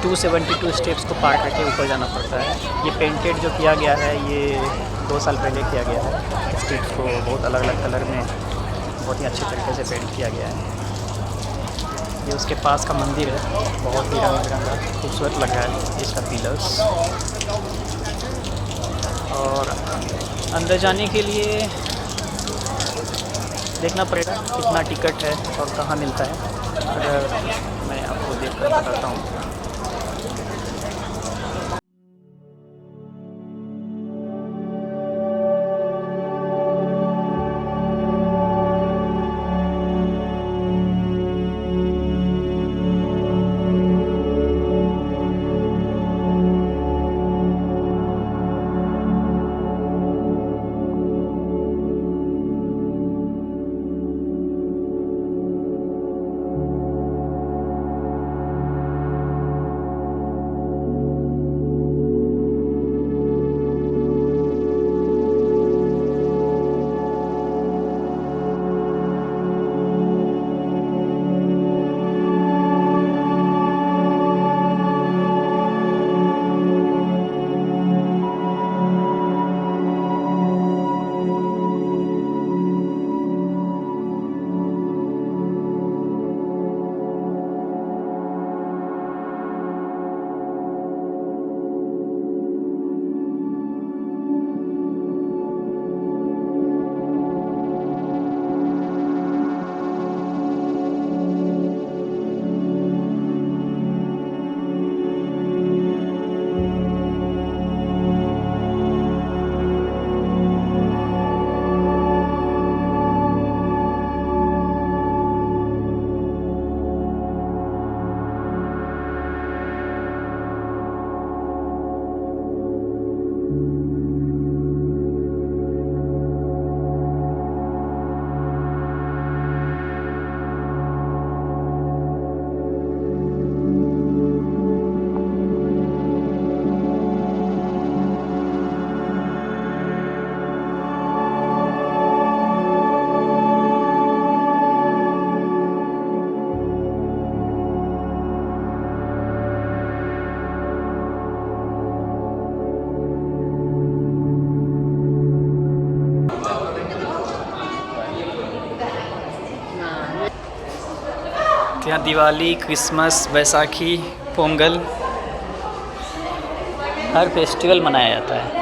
272 steps को पार करके ऊपर जाना पड़ता है। ये पेंटेड जो किया गया है ये 2 साल पहले किया गया है। स्टेप्स को बहुत अलग अलग कलर में बहुत ही अच्छे तरीके से पेंट किया गया है। ये उसके पास का मंदिर है, बहुत ही रंग बिरंगा खूबसूरत लग रहा है इसका पिलर्स। और अंदर जाने के लिए देखना पड़ेगा कितना टिकट है और कहाँ मिलता है। अगर मैं आपको देख कर बताता हूँ। यहाँ दिवाली, क्रिसमस, बैसाखी, पोंगल हर फेस्टिवल मनाया जाता है।